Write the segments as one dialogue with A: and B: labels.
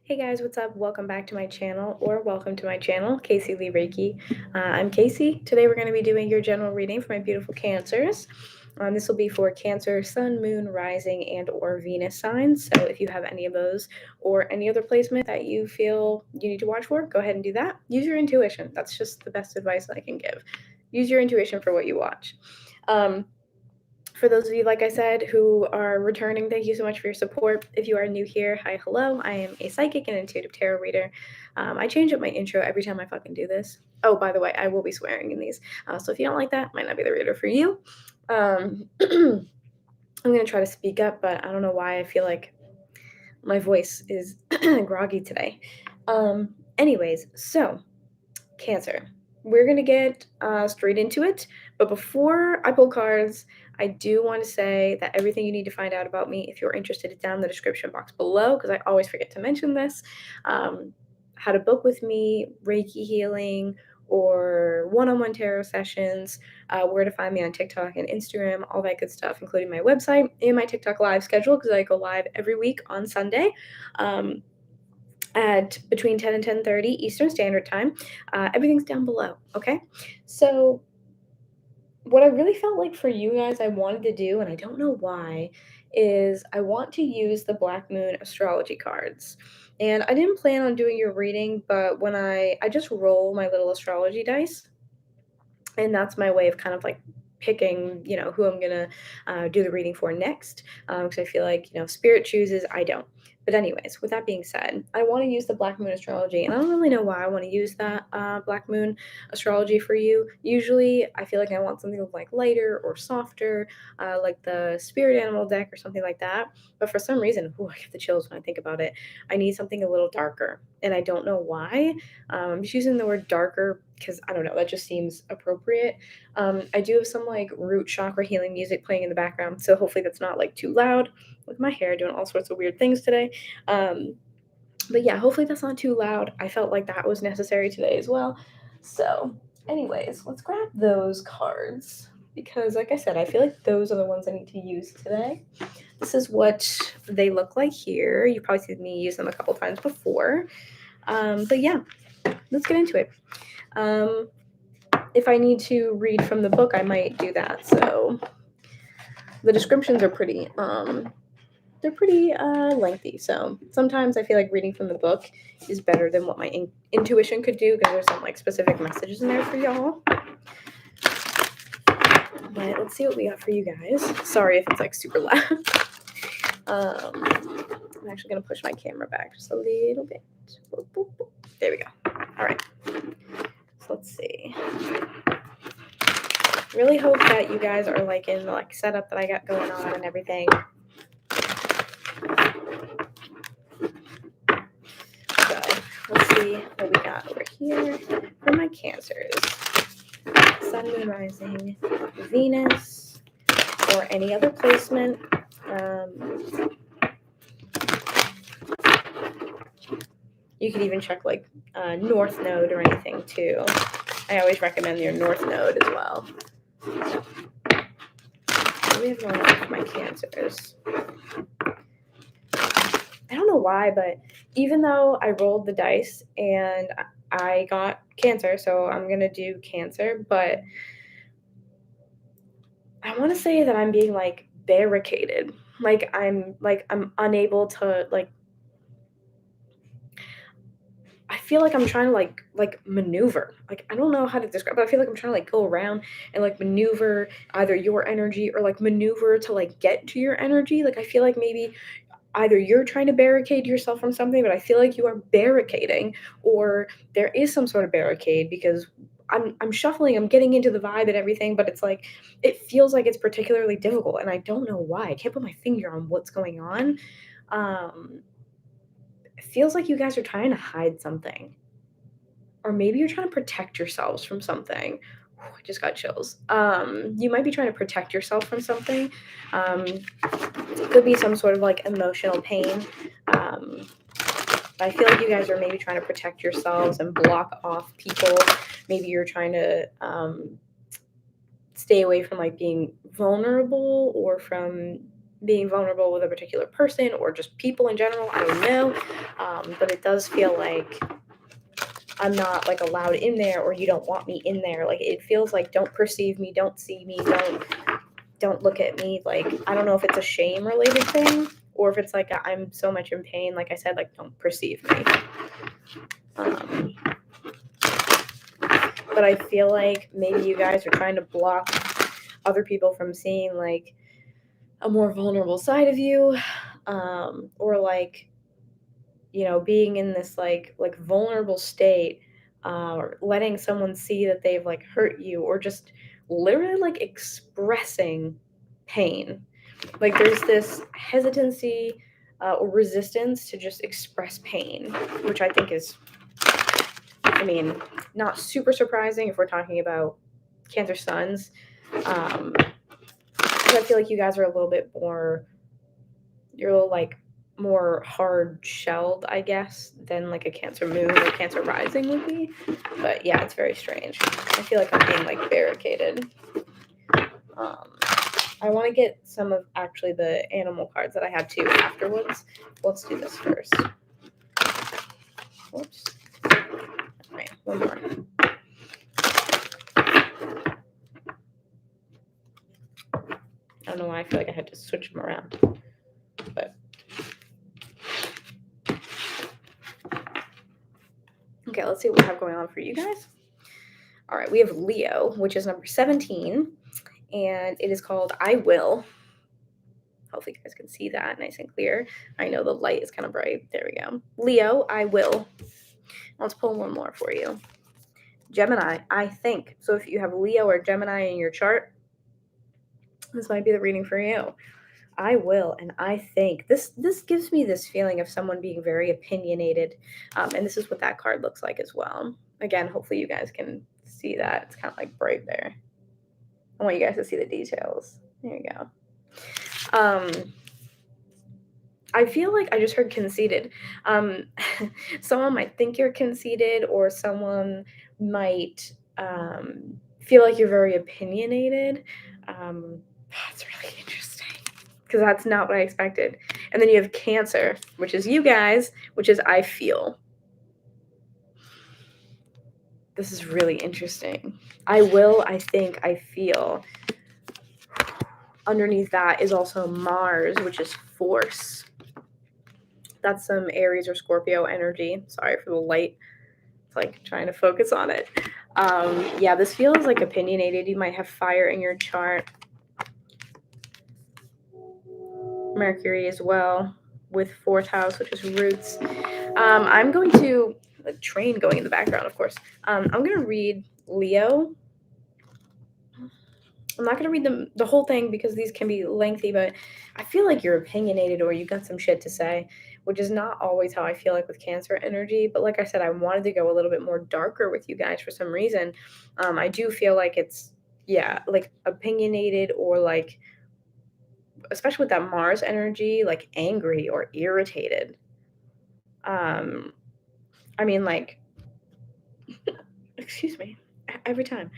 A: Hey guys, what's up? Welcome back to my channel, or welcome to my channel, Casey Lee Reiki. I'm Casey. Today we're going to be doing your general reading for my beautiful Cancers. This will be for Cancer, Sun, Moon, Rising, and or Venus signs. So if you have any of those or any other placement that you feel you need to watch for, go ahead and do that. Use your intuition. That's just the best advice I can give. Use your intuition for what you watch. For those of you, like I said, who are returning, thank you so much for your support. If you are new here, hi, hello. I am a psychic and intuitive tarot reader. I change up my intro every time I fucking do this. Oh, by the way, I will be swearing in these. So if you don't like that, might not be the reader for you. I'm going to try to speak up, but I don't know why I feel like my voice is groggy today. Anyways, so Cancer. We're going to get straight into it. But before I pull cards, I do want to say that everything you need to find out about me, if you're interested, is down in the description box below, because I always forget to mention this. How to book with me, Reiki healing, or one-on-one tarot sessions, where to find me on TikTok and Instagram, all that good stuff, including my website and my TikTok live schedule, because I go live every week on Sunday. At between 10 and 10:30 Eastern Standard Time. Everything's down below, okay? So what I really felt like for you guys I wanted to do, and I don't know why, is I want to use the Black Moon astrology cards. And I didn't plan on doing your reading, but when I just roll my little astrology dice, and that's my way of kind of like picking, who I'm gonna do the reading for next, because I feel like, spirit chooses, I don't. But anyways, with that being said, I want to use the Black Moon astrology, and I don't really know why I want to use that Black Moon astrology for you. Usually, I feel like I want something like lighter or softer, like the Spirit Animal deck or something like that. But for some reason, I get the chills when I think about it. I need something a little darker, and I don't know why. I'm just using the word darker because I don't know, that just seems appropriate. I do have some like root chakra healing music playing in the background, so hopefully that's not like too loud. With my hair doing all sorts of weird things today. But yeah, hopefully that's not too loud. I felt like that was necessary today as well. So, anyways, let's grab those cards because, like I said, I feel like those are the ones I need to use today. This is what they look like here. You've probably seen me use them a couple times before. But yeah, let's get into it. If I need to read from the book, I might do that. So the descriptions are pretty they're pretty lengthy. So sometimes I feel like reading from the book is better than what my intuition could do, because there's some like specific messages in there for y'all. But let's see what we got for you guys. Sorry if it's like super loud. I'm actually gonna push my camera back just a little bit. Boop, boop, boop. There we go. All right. So let's see. Really hope that you guys are like in the like setup that I got going on and everything. So let's see what we got over here for my Cancers. Sun, Moon, Rising, Venus, or any other placement. You could even check like North Node or anything too. I always recommend your North Node as well. What do we have going on for my Cancers? I don't know why, but even though I rolled the dice and I got Cancer, so I'm gonna do Cancer, but I want to say that I'm being like barricaded. Like I'm unable to like. I feel like I'm trying to like maneuver. Like I don't know how to describe, but I feel like I'm trying to like go around and like maneuver either your energy or like maneuver to like get to your energy. Like I feel like maybe either you're trying to barricade yourself from something, but I feel like you are barricading, or there is some sort of barricade, because I'm shuffling, I'm getting into the vibe and everything, but it's like it feels like it's particularly difficult, and I don't know why. I can't put my finger on what's going on. It feels like you guys are trying to hide something, or maybe you're trying to protect yourselves from something. I just got chills. You might be trying to protect yourself from something. It could be some sort of like emotional pain. I feel like you guys are maybe trying to protect yourselves and block off people. Maybe you're trying to stay away from like being vulnerable, or from being vulnerable with a particular person or just people in general. I don't know. But it does feel like I'm not like allowed in there, or you don't want me in there. Like it feels like don't perceive me, don't see me, don't look at me. Like I don't know if it's a shame related thing or if it's like I'm so much in pain. Like I said, like don't perceive me. But I feel like maybe you guys are trying to block other people from seeing like a more vulnerable side of you, or like, you know, being in this like vulnerable state, or letting someone see that they've like hurt you, or just literally like expressing pain. Like there's this hesitancy, or resistance to just express pain, which I think is, I mean, not super surprising if we're talking about Cancer Suns. But I feel like you guys are a little bit more, you're a little like more hard shelled, I guess, than like a Cancer Moon or Cancer Rising would be. But yeah, it's very strange. I feel like I'm being like barricaded. I want to get some of actually the animal cards that I had too afterwards. Let's do this first. Whoops. All right, one more. I don't know why I feel like I had to switch them around, but okay, let's see what we have going on for you guys. All right, we have Leo, which is number 17, and it is called I Will. Hopefully you guys can see that nice and clear. I know the light is kind of bright. There we go. Leo, I will. Let's pull one more for you. Gemini, I think. So if you have Leo or Gemini in your chart, this might be the reading for you. I will, and I think. This gives me this feeling of someone being very opinionated, and this is what that card looks like as well. Again, hopefully you guys can see that. It's kind of like bright there. I want you guys to see the details. There you go. I feel like I just heard conceited. Someone might think you're conceited, or someone might feel like you're very opinionated. That's really interesting because that's not what I expected. And then you have Cancer, which is you guys, which is I feel. This is really interesting. I will, I think, I feel. Underneath that is also Mars, which is force. That's some Aries or Scorpio energy. Sorry for the light. It's like trying to focus on it. Yeah, this feels like opinionated. You might have fire in your chart. Mercury as well with fourth house, which is roots. I'm going to, a train going in the background, of course. I'm going to read Leo. I'm not going to read the whole thing because these can be lengthy, but I feel like you're opinionated or you got some shit to say, which is not always how I feel like with Cancer energy. But like I said, I wanted to go a little bit more darker with you guys for some reason. I do feel like it's, yeah, like opinionated, or like, especially with that Mars energy, like angry or irritated. I mean, like, excuse me, every time.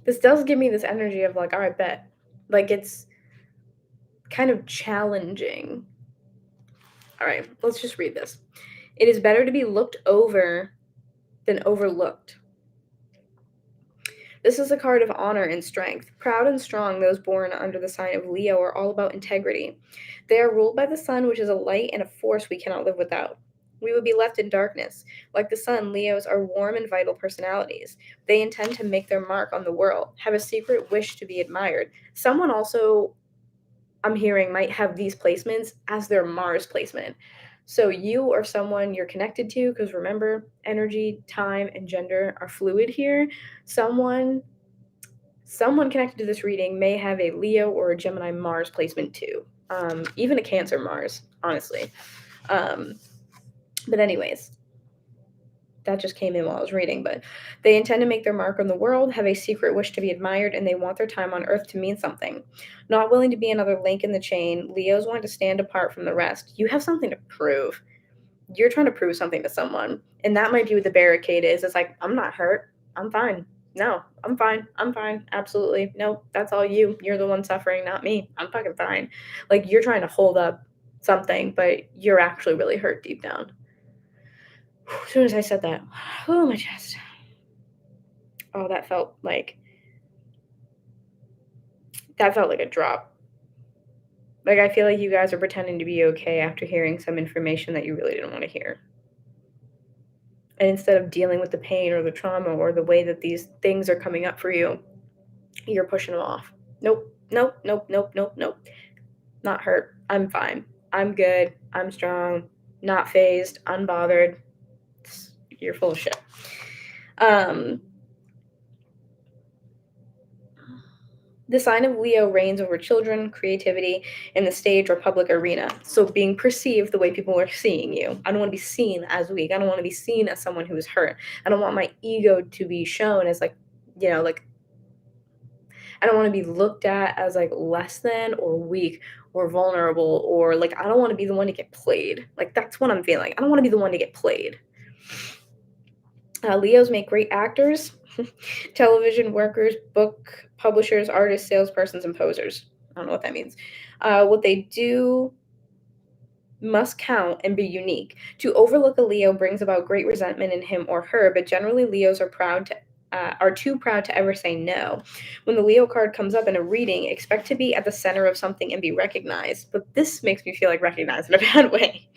A: This does give me this energy of like, all right, bet. Like it's kind of challenging. All right, let's just read this. It is better to be looked over than overlooked. This is a card of honor and strength. Proud and strong, those born under the sign of Leo are all about integrity. They are ruled by the sun, which is a light and a force we cannot live without. We would be left in darkness. Like the sun, Leos are warm and vital personalities. They intend to make their mark on the world, have a secret wish to be admired. Someone also, I'm hearing, might have these placements as their Mars placement. So you or someone you're connected to, because remember, energy, time, and gender are fluid here. Someone connected to this reading may have a Leo or a Gemini Mars placement too. Even a Cancer Mars, honestly. But anyways, that just came in while I was reading. But they intend to make their mark on the world, have a secret wish to be admired, and they want their time on Earth to mean something. Not willing to be another link in the chain, Leos want to stand apart from the rest. You have something to prove. You're trying to prove something to someone. And that might be what the barricade is. It's like, I'm not hurt. I'm fine. No, I'm fine. I'm fine. Absolutely. No, that's all you. You're the one suffering, not me. I'm fucking fine. Like, you're trying to hold up something, but you're actually really hurt deep down. As soon as I said that, oh, my chest. Oh, that felt like a drop. Like, I feel like you guys are pretending to be okay after hearing some information that you really didn't want to hear. And instead of dealing with the pain or the trauma or the way that these things are coming up for you, you're pushing them off. Nope, nope, nope, nope, nope, nope. Not hurt. I'm fine. I'm good. I'm strong. Not phased. Unbothered. You're full of shit. The sign of Leo reigns over children, creativity, in the stage or public arena. So being perceived the way people are seeing you. I don't want to be seen as weak. I don't want to be seen as someone who is hurt. I don't want my ego to be shown as like, like I don't want to be looked at as like less than or weak or vulnerable or like I don't want to be the one to get played. Like that's what I'm feeling. I don't want to be the one to get played. Leos make great actors, television workers, book publishers, artists, salespersons, and posers. I don't know what that means. What they do must count and be unique. To overlook a Leo brings about great resentment in him or her, but generally Leos are too proud to ever say no. When the Leo card comes up in a reading, expect to be at the center of something and be recognized. But this makes me feel like recognized in a bad way.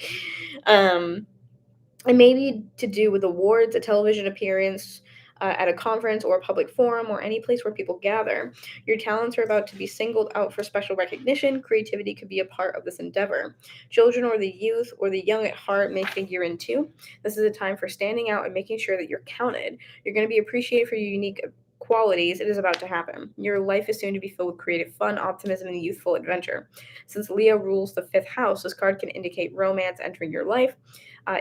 A: It may be to do with awards, a television appearance, at a conference or a public forum or any place where people gather. Your talents are about to be singled out for special recognition. Creativity could be a part of this endeavor. Children or the youth or the young at heart may figure in too. This is a time for standing out and making sure that you're counted. You're going to be appreciated for your unique qualities. It is about to happen. Your life is soon to be filled with creative fun, optimism, and youthful adventure. Since Leo rules the fifth house, this card can indicate romance entering your life.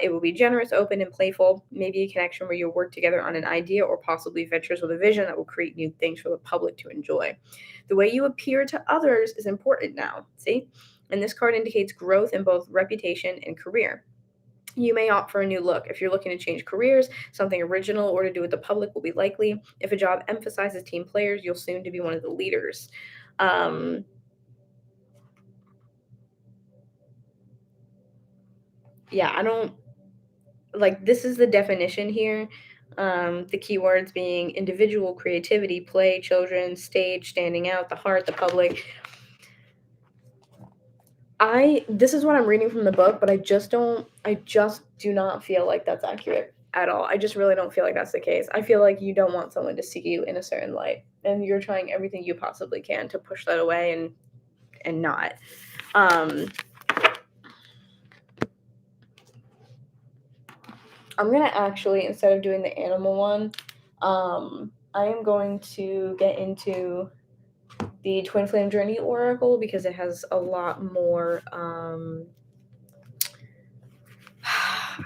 A: It will be generous, open, and playful, maybe a connection where you'll work together on an idea or possibly ventures with a vision that will create new things for the public to enjoy. The way you appear to others is important now, see? And this card indicates growth in both reputation and career. You may opt for a new look. If you're looking to change careers, something original or to do with the public will be likely. If a job emphasizes team players, you'll soon to be one of the leaders. Yeah, I don't like this is the definition here. The keywords being individual, creativity, play, children, stage, standing out, the heart, the public. This is what I'm reading from the book, but I just do not feel like that's accurate at all. I just really don't feel like that's the case. I feel like you don't want someone to see you in a certain light, and you're trying everything you possibly can to push that away and not. I'm gonna actually, instead of doing the animal one, I am going to get into the Twin Flame Journey Oracle because it has a lot more, I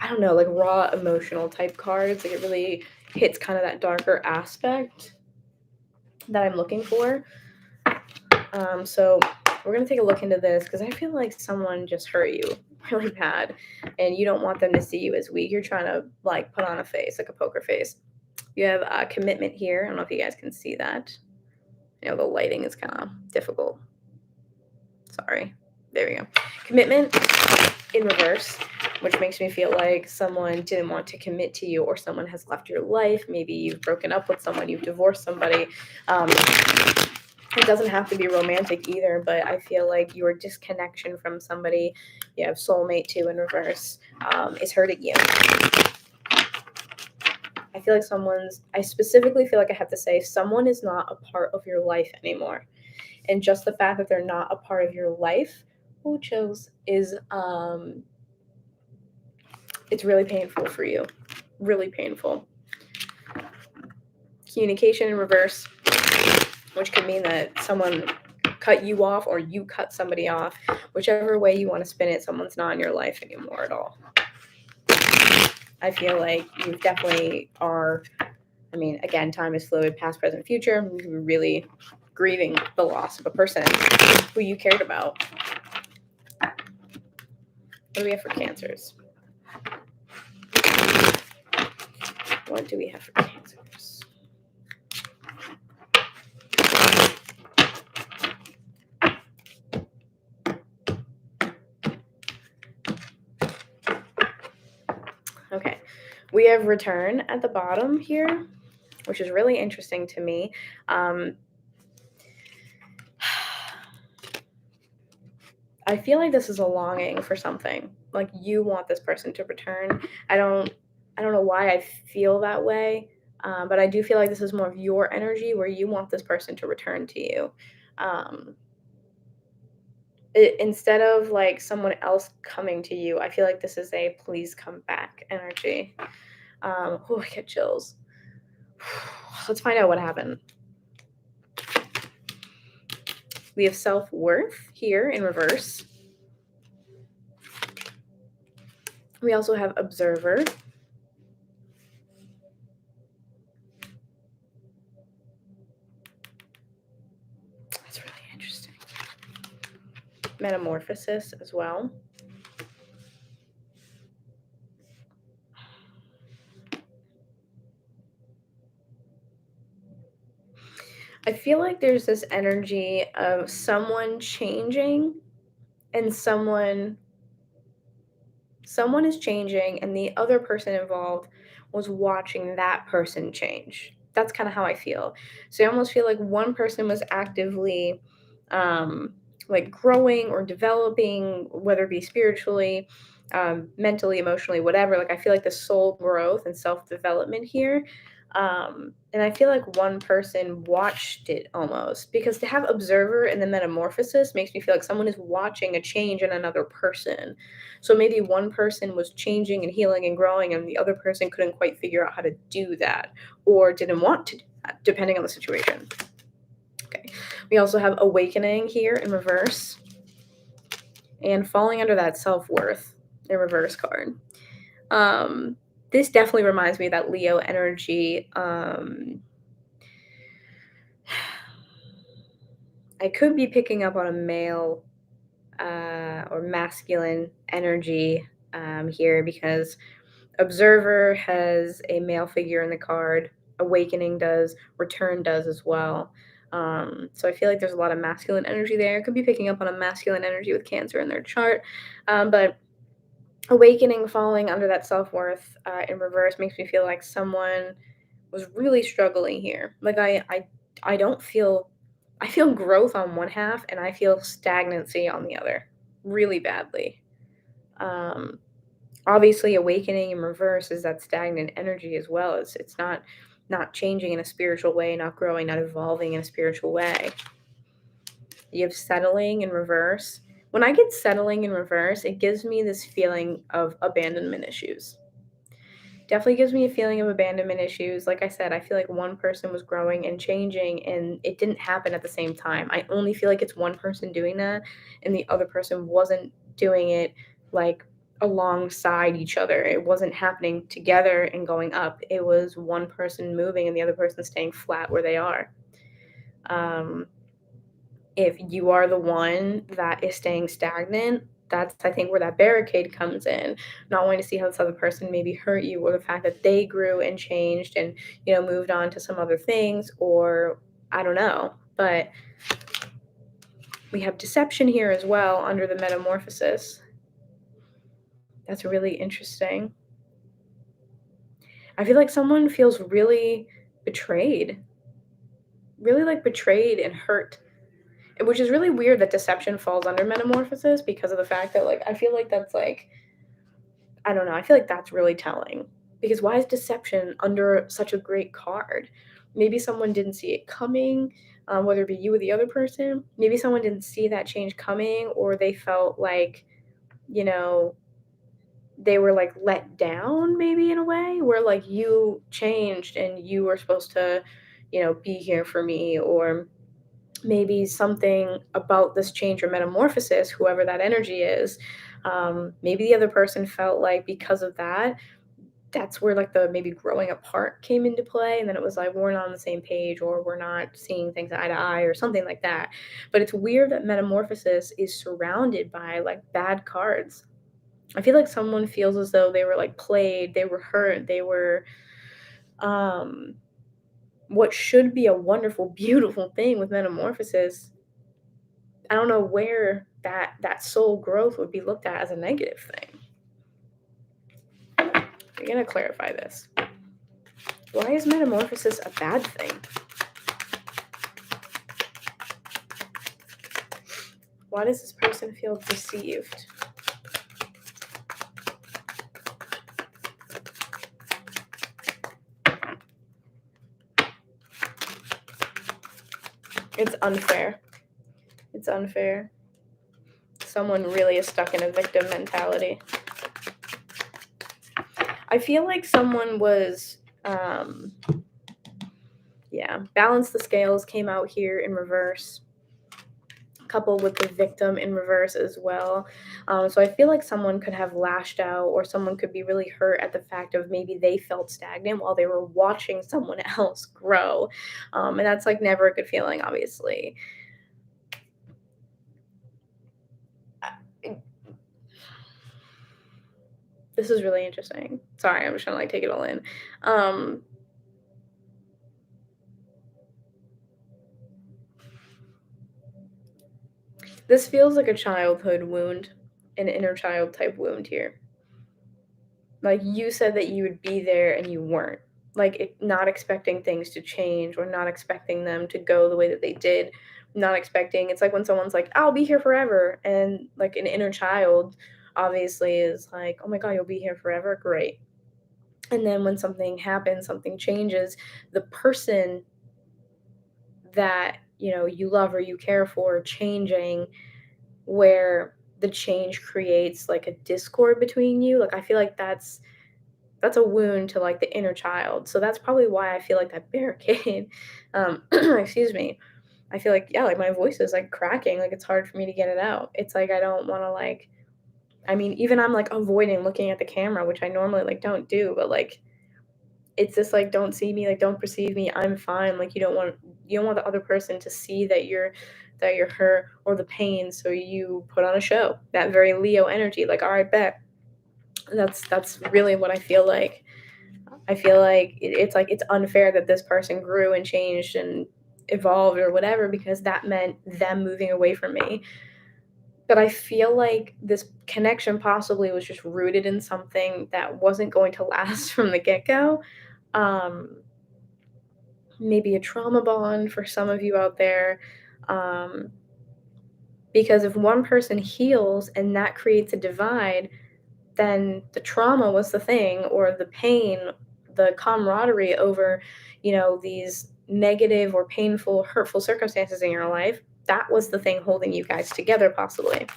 A: don't know, like raw emotional type cards. Like it really hits kind of that darker aspect that I'm looking for. So we're gonna take a look into this because I feel like someone just hurt you really bad, and you don't want them to see you as weak. You're trying to like put on a face, like a poker face. You have a commitment here. I don't know if you guys can see that. The lighting is kind of difficult. Sorry. There we go. Commitment in reverse, which makes me feel like someone didn't want to commit to you or someone has left your life. Maybe you've broken up with someone, you've divorced somebody. It doesn't have to be romantic either, but I feel like your disconnection from somebody, you have soulmate too in reverse, is hurting you. I feel like I specifically feel like I have to say someone is not a part of your life anymore. And just the fact that they're not a part of your life, is, it's really painful for you. Really painful. Communication in reverse, which could mean that someone cut you off or you cut somebody off. Whichever way you want to spin it, someone's not in your life anymore at all. I feel like you definitely are. I mean, again, time is fluid, past, present, future. You're really grieving the loss of a person who you cared about. What do we have for Cancers? What do we have for Cancers? Okay. We have return at the bottom here, which is really interesting to me. I feel like this is a longing for something. Like you want this person to return. I don't know why I feel that way, but I do feel like this is more of your energy where you want this person to return to you. Um, instead of like someone else coming to you, I feel like this is a please come back energy. Oh, I get chills. Let's find out what happened. We have self-worth here in reverse. We also have observer. That's really interesting. Metamorphosis as well. I feel like there's this energy of someone changing and someone is changing and the other person involved was watching that person change. That's kind of how I feel. So I almost feel like one person was actively like growing or developing, whether it be spiritually, mentally, emotionally, whatever. Like I feel like the soul growth and self development here. And I feel like one person watched it almost because to have observer and the metamorphosis makes me feel like someone is watching a change in another person. So maybe one person was changing and healing and growing, and the other person couldn't quite figure out how to do that or didn't want to do that, depending on the situation. Okay. We also have awakening here in reverse and falling under that self worth in reverse card. This definitely reminds me of that Leo energy. I could be picking up on a male or masculine energy here because observer has a male figure in the card, awakening does, return does as well. So I feel like there's a lot of masculine energy there. I could be picking up on a masculine energy with Cancer in their chart, but awakening falling under that self-worth in reverse makes me feel like someone was really struggling here. Like I don't feel, I feel growth on one half and I feel stagnancy on the other really badly. Um, obviously awakening in reverse is that stagnant energy as well. It's not changing in a spiritual way, not growing, not evolving in a spiritual way. You have settling in reverse. When I get settling in reverse, it gives me this feeling of abandonment issues. Definitely gives me a feeling of abandonment issues. Like I said, I feel like one person was growing and changing and it didn't happen at the same time. I only feel like it's one person doing that and the other person wasn't doing it like alongside each other. It wasn't happening together and going up. It was one person moving and the other person staying flat where they are. Um, if you are the one that is staying stagnant, that's I think where that barricade comes in. Not wanting to see how this other person maybe hurt you or the fact that they grew and changed and moved on to some other things or I don't know. But we have deception here as well under the metamorphosis. That's really interesting. I feel like someone feels really betrayed. Really like betrayed and hurt, which is really weird that deception falls under metamorphosis because of the fact that like I feel like that's like I don't know. I feel like that's really telling because why is deception under such a great card? Maybe someone didn't see it coming, whether it be you or the other person. Maybe someone didn't see that change coming, or they felt like, you know, they were like let down, maybe in a way where like you changed and you were supposed to, be here for me, or maybe something about this change or metamorphosis, whoever that energy is, maybe the other person felt like because of that, that's where like the maybe growing apart came into play. And then it was like, we're not on the same page or we're not seeing things eye to eye or something like that. But it's weird that metamorphosis is surrounded by like bad cards. I feel like someone feels as though they were like played, they were hurt, they were, um, what should be a wonderful, beautiful thing with metamorphosis. I don't know where that soul growth would be looked at as a negative thing. We're going to clarify this. Why is metamorphosis a bad thing? Why does this person feel deceived? It's unfair. It's unfair. Someone really is stuck in a victim mentality. I feel like someone was, balance the scales came out here in reverse, coupled with the victim in reverse as well. So I feel like someone could have lashed out, or someone could be really hurt at the fact of maybe they felt stagnant while they were watching someone else grow. And that's like never a good feeling, obviously. This is really interesting. Sorry, I'm just trying to like take it all in. This feels like a childhood wound, an inner child type wound here. Like you said that you would be there and you weren't. Like not expecting things to change, or not expecting them to go the way that they did. Not expecting. It's like when someone's like, "I'll be here forever," and like an inner child obviously is like, "Oh my God, you'll be here forever, great." And then when something happens, something changes, the person that you love or you care for changing, where the change creates like a discord between you. Like I feel like that's a wound to like the inner child. So that's probably why I feel like that barricade, excuse me, I feel like, yeah, like my voice is like cracking, like it's hard for me to get it out. It's like I don't want to like, I mean, even I'm like avoiding looking at the camera, which I normally like don't do, but like it's just like, don't see me, like don't perceive me, I'm fine. Like you don't want the other person to see that you're hurt or the pain, so you put on a show. That very Leo energy, like, all right, bet. That's really what I feel like. I feel like it's like it's unfair that this person grew and changed and evolved or whatever, because that meant them moving away from me. But I feel like this connection possibly was just rooted in something that wasn't going to last from the get-go. Um, Maybe a trauma bond for some of you out there. Um, because if one person heals and that creates a divide, then the trauma was the thing, or the pain, the camaraderie over, these negative or painful, hurtful circumstances in your life, that was the thing holding you guys together, possibly.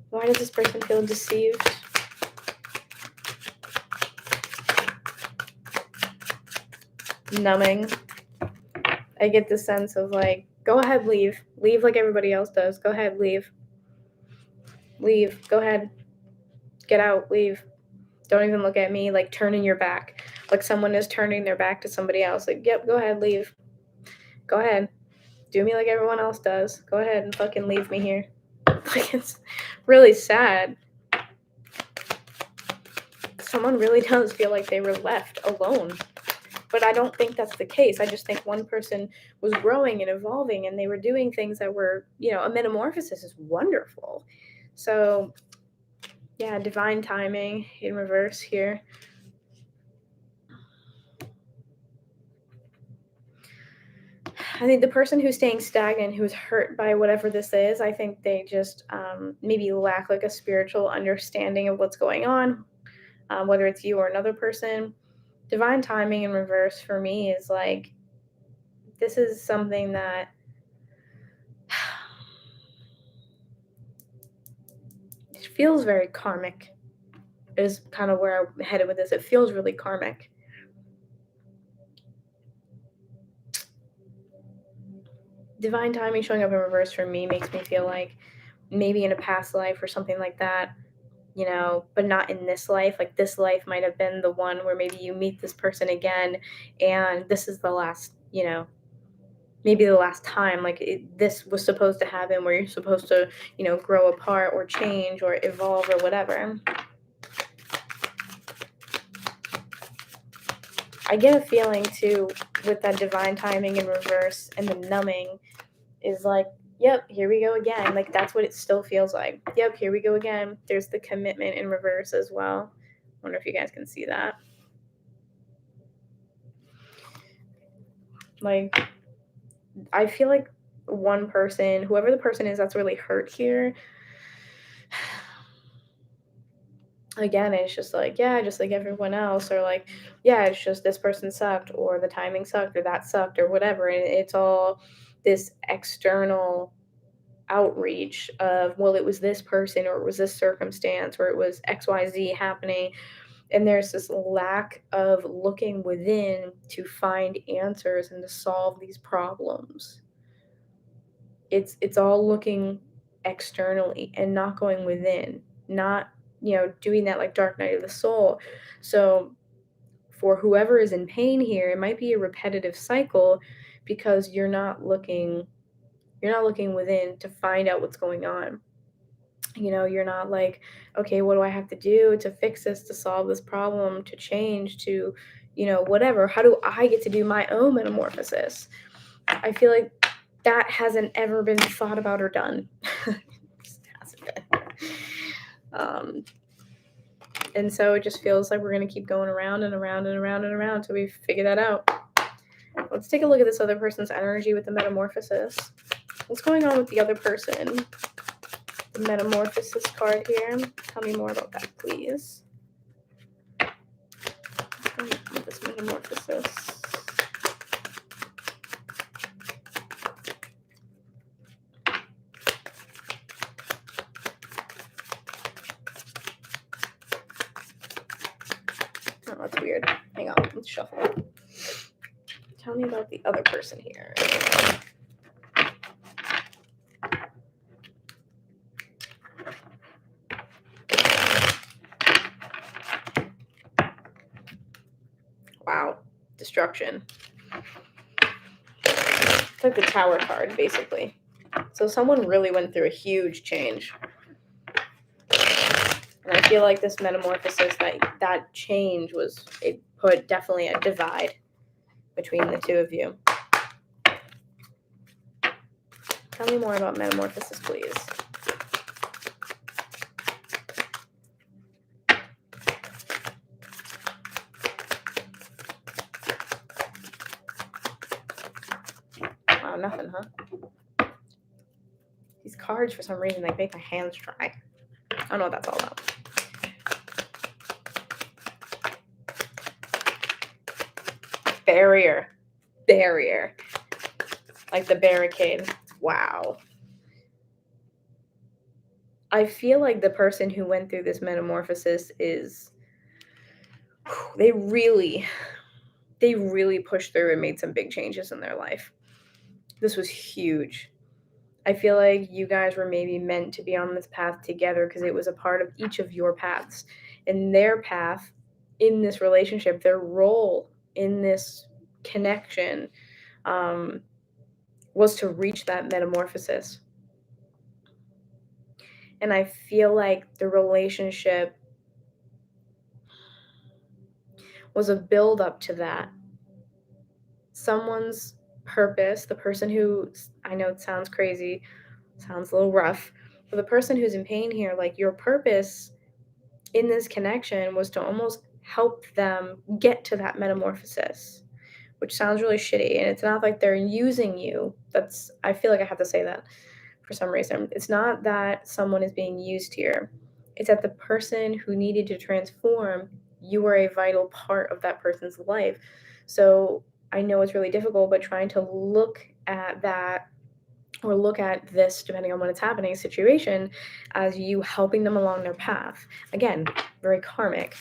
A: Why does this person feel deceived? Numbing. I get the sense of like, go ahead, leave. Leave like everybody else does. Go ahead, leave. Leave. Go ahead. Get out. Leave. Don't even look at me. Like turning your back. Like someone is turning their back to somebody else. Like, yep, go ahead, leave. Go ahead. Do me like everyone else does. Go ahead and fucking leave me here. Like, it's really sad. Someone really does feel like they were left alone. But I don't think that's the case. I just think one person was growing and evolving, and they were doing things that were, a metamorphosis is wonderful. So, yeah, divine timing in reverse here. I think the person who's staying stagnant, who's hurt by whatever this is, I think they just maybe lack like a spiritual understanding of what's going on, whether it's you or another person. Divine timing in reverse for me is like, this is something that it feels very karmic, is kind of where I'm headed with this. It feels really karmic. Divine timing showing up in reverse for me makes me feel like maybe in a past life or something like that, but not in this life. Like this life might have been the one where maybe you meet this person again and this is the last, maybe the last time, like this was supposed to happen, where you're supposed to, grow apart or change or evolve or whatever. I get a feeling too with that divine timing in reverse and the numbing is like Yep, here we go again. Like, that's what it still feels like. Yep, here we go again. There's the commitment in reverse as well. Wonder if you guys can see that. Like, I feel like one person, whoever the person is that's really hurt here, again, it's just like, yeah, just like everyone else, or like, yeah, it's just this person sucked, or the timing sucked, or that sucked, or whatever. And it's all this external outreach of, well, it was this person, or it was this circumstance, or it was XYZ happening. And there's this lack of looking within to find answers and to solve these problems. It's all looking externally and not going within, not, doing that like dark night of the soul. So for whoever is in pain here, it might be a repetitive cycle because you're not looking within to find out what's going on. You're not like, okay, what do I have to do to fix this, to solve this problem, to change, to, whatever. How do I get to do my own metamorphosis? I feel like that hasn't ever been thought about or done. Just hasn't been. And so it just feels like we're going to keep going around and around and around and around until we figure that out. Let's take a look at this other person's energy with the metamorphosis. What's going on with the other person? The metamorphosis card here. Tell me more about that, please. What's going on with this metamorphosis? Oh, that's weird. Hang on, let's shuffle. Tell me about the other person here. Wow, destruction. It's like the Tower card, basically. So someone really went through a huge change. And I feel like this metamorphosis, that change it put definitely a divide between the two of you. Tell me more about metamorphosis, please. Wow, nothing, huh? These cards, for some reason, they make my hands dry. I don't know what that's all about. Barrier. Like the barricade. Wow. I feel like the person who went through this metamorphosis they really pushed through and made some big changes in their life. This was huge. I feel like you guys were maybe meant to be on this path together because it was a part of each of your paths. And their path in this relationship, their role in this connection, was to reach that metamorphosis. And I feel like the relationship was a build up to that. Someone's purpose, the person who, I know it sounds crazy, sounds a little rough, but the person who's in pain here, like your purpose in this connection was to almost help them get to that metamorphosis, which sounds really shitty. And it's not like they're using you. I feel like I have to say that for some reason. It's not that someone is being used here. It's that the person who needed to transform, you were a vital part of that person's life. So I know it's really difficult, but trying to look at that or look at this, depending on when it's happening, situation as you helping them along their path. Again, very karmic.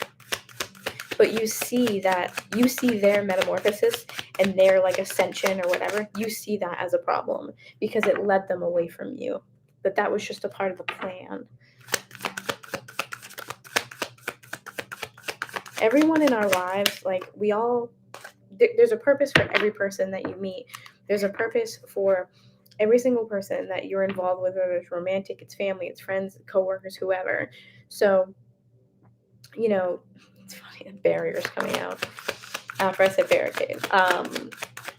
A: But you see their metamorphosis and their like ascension or whatever, you see that as a problem because it led them away from you. But that was just a part of the plan. Everyone in our lives, like there's a purpose for every person that you meet. There's a purpose for every single person that you're involved with, whether it's romantic, it's family, it's friends, coworkers, whoever. So, it's funny, the barrier's coming out after I said barricade.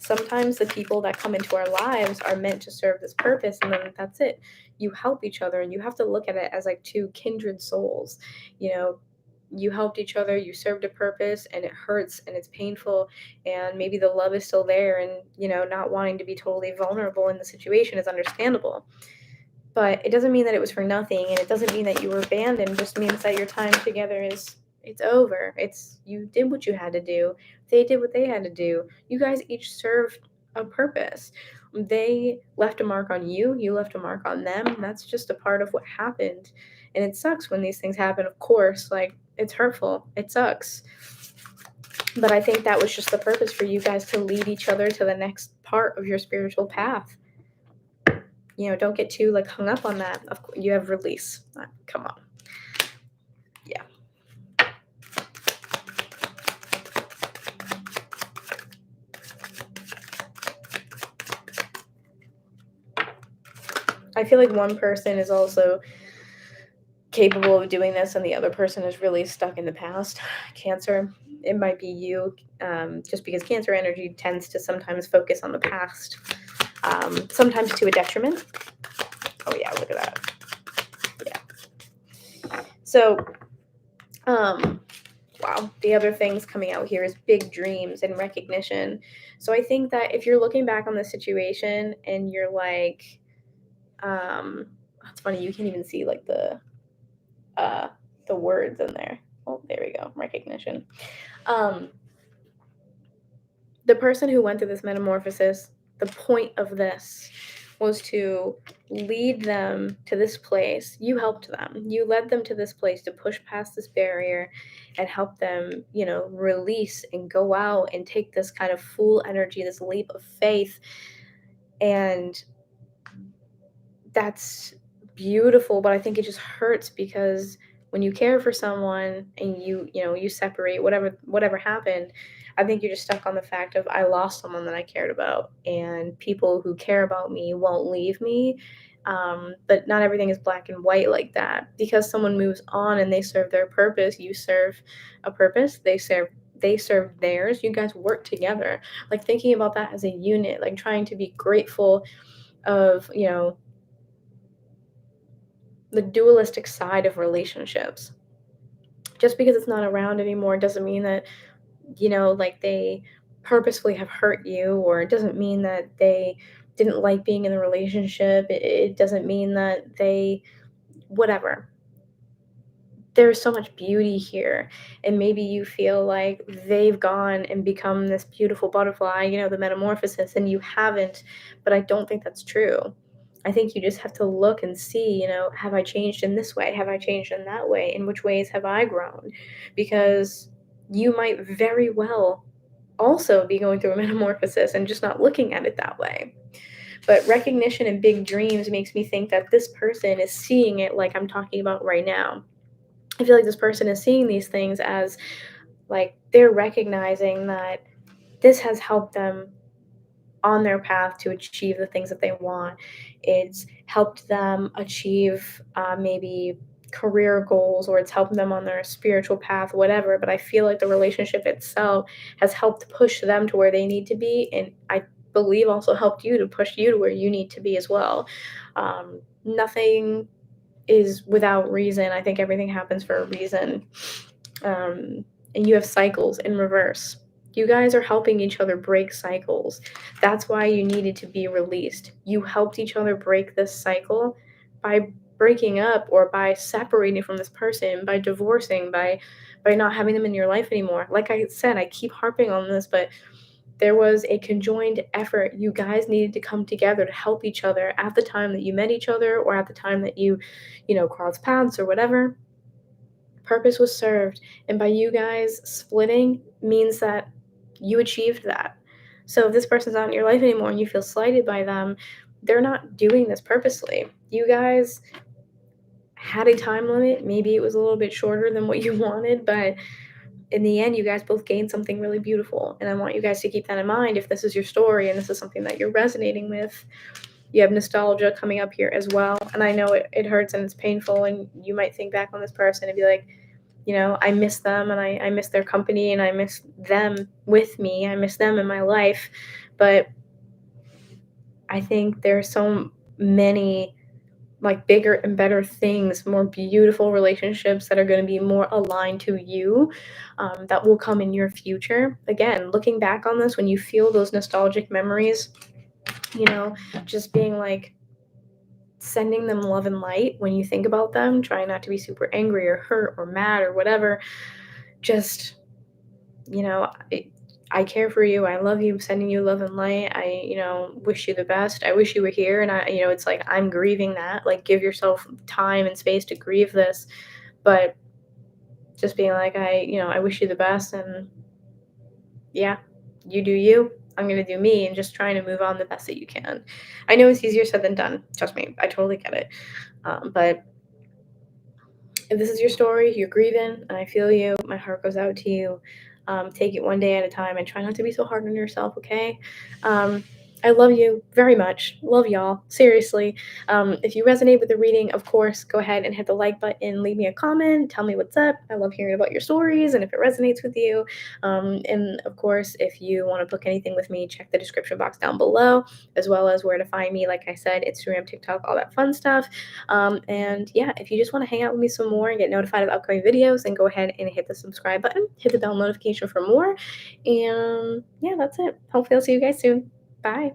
A: sometimes the people that come into our lives are meant to serve this purpose, and then that's it. You help each other, and you have to look at it as like two kindred souls. You know, you helped each other, you served a purpose, and it hurts and it's painful, and maybe the love is still there, and not wanting to be totally vulnerable in the situation is understandable. But it doesn't mean that it was for nothing, and it doesn't mean that you were abandoned. It just means that your time together it's over. It's you did what you had to do. They did what they had to do. You guys each served a purpose. They left a mark on you, you left a mark on them. And that's just a part of what happened. And it sucks when these things happen, of course. Like, it's hurtful. It sucks. But I think that was just the purpose for you guys to lead each other to the next part of your spiritual path. Don't get too like hung up on that. Of course, you have release. Come on. Yeah. I feel like one person is also capable of doing this and the other person is really stuck in the past. Cancer, it might be you, just because Cancer energy tends to sometimes focus on the past, sometimes to a detriment. Oh yeah, look at that. Yeah. So, wow, the other things coming out here is big dreams and recognition. So I think that if you're looking back on the situation and you're like, it's funny, you can't even see like the words in there. Oh, there we go. Recognition. The person who went through this metamorphosis, the point of this was to lead them to this place. You helped them. You led them to this place to push past this barrier and help them, release and go out and take this kind of full energy, this leap of faith. And that's beautiful, but I think it just hurts because when you care for someone and you separate whatever happened, I think you're just stuck on the fact of I lost someone that I cared about, and people who care about me won't leave me. But not everything is black and white like that. Because someone moves on and they serve their purpose, you serve a purpose. They serve theirs. You guys work together. Like, thinking about that as a unit, like trying to be grateful of the dualistic side of relationships. Just because it's not around anymore doesn't mean that, like, they purposefully have hurt you, or it doesn't mean that they didn't like being in the relationship. It doesn't mean that they, whatever. There's so much beauty here, and maybe you feel like they've gone and become this beautiful butterfly, the metamorphosis, and you haven't. But I don't think that's true. I think you just have to look and see, have I changed in this way? Have I changed in that way? In which ways have I grown? Because you might very well also be going through a metamorphosis and just not looking at it that way. But recognition and big dreams makes me think that this person is seeing it like I'm talking about right now. I feel like this person is seeing these things as, like, they're recognizing that this has helped them on their path to achieve the things that they want. It's helped them achieve maybe career goals, or it's helped them on their spiritual path, whatever. But I feel like the relationship itself has helped push them to where they need to be. And I believe also helped you to push you to where you need to be as well. Nothing is without reason. I think everything happens for a reason. And you have cycles in reverse. You guys are helping each other break cycles. That's why you needed to be released. You helped each other break this cycle by breaking up, or by separating from this person, by divorcing, by not having them in your life anymore. Like I said, I keep harping on this, but there was a conjoined effort. You guys needed to come together to help each other at the time that you met each other, or at the time that you crossed paths or whatever. Purpose was served. And by you guys splitting means that you achieved that. So if this person's not in your life anymore and you feel slighted by them, they're not doing this purposely. You guys had a time limit. Maybe it was a little bit shorter than what you wanted, but in the end, you guys both gained something really beautiful. And I want you guys to keep that in mind if this is your story and this is something that you're resonating with. You have nostalgia coming up here as well. And I know it hurts and it's painful, and you might think back on this person and be like, I miss them, and I miss their company, and I miss them with me. I miss them in my life. But I think there's so many like bigger and better things, more beautiful relationships that are going to be more aligned to you, that will come in your future. Again, looking back on this, when you feel those nostalgic memories, you know, just being like sending them love and light when you think about them, trying not to be super angry or hurt or mad or whatever. Just, you know, I care for you. I love you. Sending you love and light. I, wish you the best. I wish you were here. And it's like I'm grieving that. Like, give yourself time and space to grieve this. But just being like, I wish you the best. And yeah, you do you. I'm going to do me, and just trying to move on the best that you can. I know it's easier said than done. Trust me. I totally get it. But if this is your story, you're grieving, and I feel you. My heart goes out to you. Take it one day at a time and try not to be so hard on yourself, okay? Um, I love you very much. Love y'all. Seriously. If you resonate with the reading, of course, go ahead and hit the like button. Leave me a comment. Tell me what's up. I love hearing about your stories and if it resonates with you. And of course, if you want to book anything with me, check the description box down below, as well as where to find me. Like I said, Instagram, TikTok, all that fun stuff. And yeah, if you just want to hang out with me some more and get notified of upcoming videos, then go ahead and hit the subscribe button, hit the bell notification for more. And yeah, that's it. Hopefully, I'll see you guys soon. Bye.